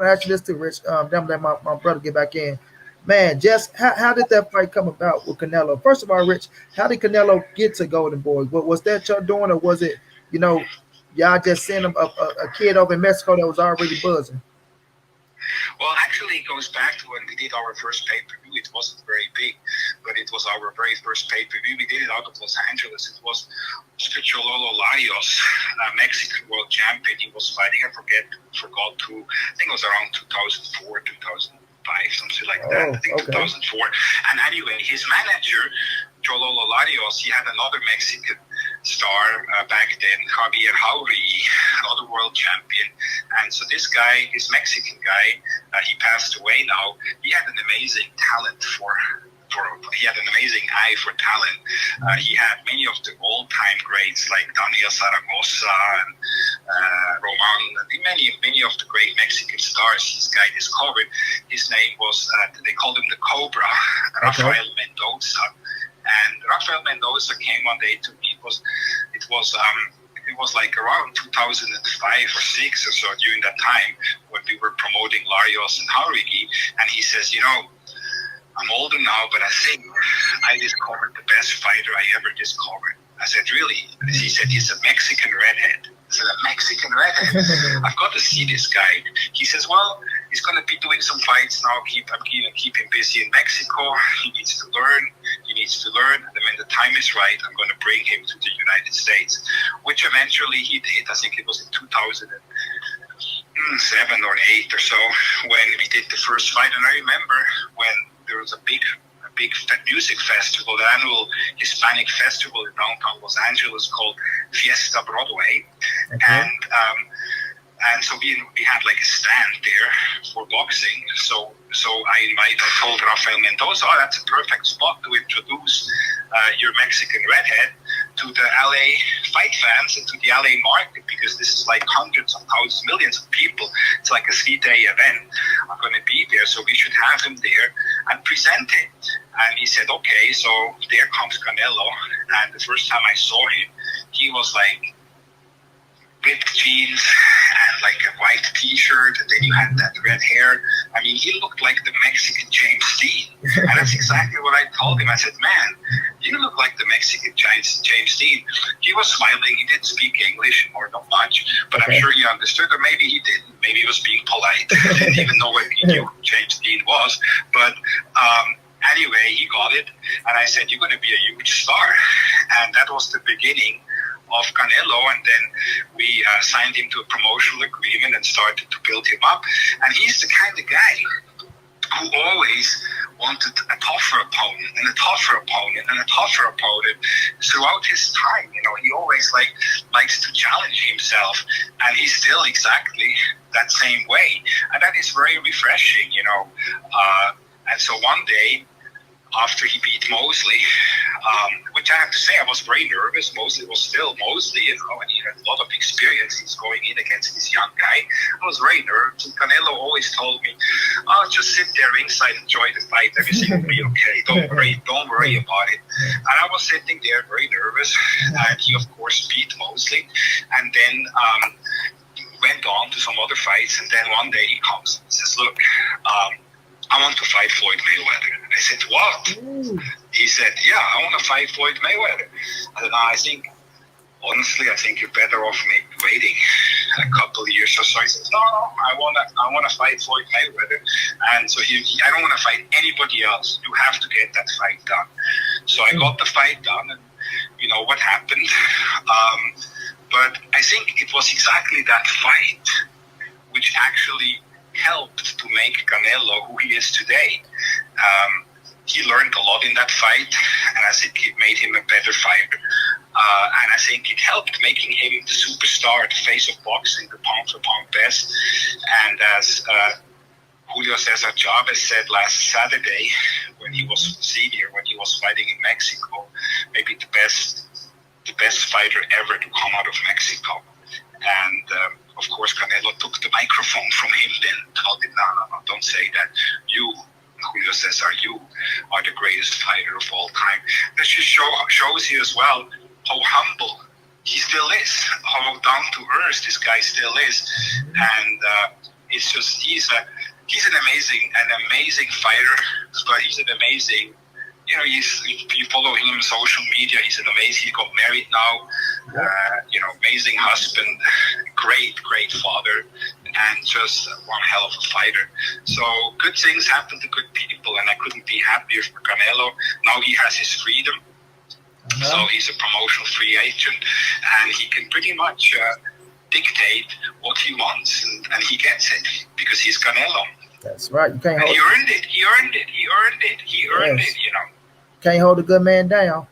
ask you this too, Rich. Then let my brother get back in. Man, just how did that fight come about with Canelo? First of all, Rich, how did Canelo get to Golden Boy? What was that your doing, or was it, you know, y'all just sent him a kid over in Mexico that was already buzzing? Well, actually, it goes back to when we did our first pay-per-view. It wasn't very big, but it was our very first pay-per-view. We did it out of Los Angeles. It was Oscar Chololo Larios, Mexican world champion. He was fighting, forgot to, I think it was around 2004, 2005, something like that. I think Okay. 2004. And anyway, his manager, Chololo Larios, he had another Mexican star back then, Javier Jauregui, another world champion. And so this guy, this Mexican guy, he passed away now. He had an amazing talent he had an amazing eye for talent. He had many of the old-time greats like Daniel Zaragoza and Roman, many of the great Mexican stars this guy discovered. His name was, they called him the Cobra, Rafael Mendoza. And Rafael Mendoza came one day to me. It was like around 2005 or 6 or so, during that time when we were promoting Larios and Jauregui, and he says, I'm older now, but I think I discovered the best fighter I ever discovered. I said, really? He said, he's a Mexican redhead. I said, a Mexican redhead? I've got to see this guy. He says, well, he's going to be doing some fights now. I'm going to keep him busy in Mexico. He needs to learn. And when the time is right, I'm going to bring him to the United States, which eventually he did. I think it was in 2007 or 8 or so when we did the first fight. And I remember when there was a big music festival, the annual Hispanic festival in downtown Los Angeles called Fiesta Broadway. And so we had like a stand there for boxing. So I told Rafael Mendoza, that's a perfect spot to introduce your Mexican redhead to the LA fight fans and to the LA market, because this is like hundreds of thousands, millions of people. It's like a 3-day event. I'm going to be there, so we should have him there and present it. And he said, okay, so there comes Canelo. And the first time I saw him, he was like ripped jeans and like a white t-shirt, and then you had that red hair. I mean, he looked like the Mexican James Dean. And that's exactly what I told him. I said, man, you look like the Mexican James Dean. He was smiling. He didn't speak English, or not much, but I'm sure he understood, or maybe he didn't. Maybe he was being polite. He didn't even know what he knew James Dean was. But anyway, he got it. And I said, you're going to be a huge star. And that was the beginning of Canelo, and then we signed him to a promotional agreement and started to build him up. And he's the kind of guy who always wanted a tougher opponent and a tougher opponent and a tougher opponent throughout his time. He always likes to challenge himself, and he's still exactly that same way, and that is very refreshing. And so one day, after he beat Mosley, which I have to say I was very nervous. Mosley was still Mosley, and he had a lot of experience. He's going in against this young guy. I was very nervous. And Canelo always told me, just sit there inside, enjoy the fight. Everything will be okay. Don't worry about it. And I was sitting there very nervous, and he, of course, beat Mosley. And then went on to some other fights, and then one day he comes and says, look, I want to fight Floyd Mayweather. I said, what? He said, yeah, I want to fight Floyd Mayweather. I said, honestly, I think you're better off waiting a couple of years or so. He said, no, I want to fight Floyd Mayweather. And so I don't want to fight anybody else. You have to get that fight done. So I got the fight done, and what happened. But I think it was exactly that fight which actually helped to make Canelo who he is today. He learned a lot in that fight, and I think it made him a better fighter. And I think it helped making him the superstar, the face of boxing, the pound-for-pound best. And as Julio Cesar Chavez said last Saturday, when he was senior, when he was fighting in Mexico, maybe the best fighter ever to come out of Mexico. And of course, Canelo took the microphone from him then, told him, no, don't say that. You, Julio Cesar, you are the greatest fighter of all time. That just shows you as well how humble he still is, how down to earth this guy still is. And it's just he's an amazing fighter, but he's an amazing. You know, you follow him on social media. He's an amazing. He got married now. You know, amazing husband, great father, and just one hell of a fighter. So good things happen to good people, and I couldn't be happier for Canelo. Now he has his freedom. So he's a promotional free agent, and he can pretty much dictate what he wants, and he gets it because he's Canelo. That's right. You can't And hold. he earned it. He earned it. You know. Can't hold a good man down.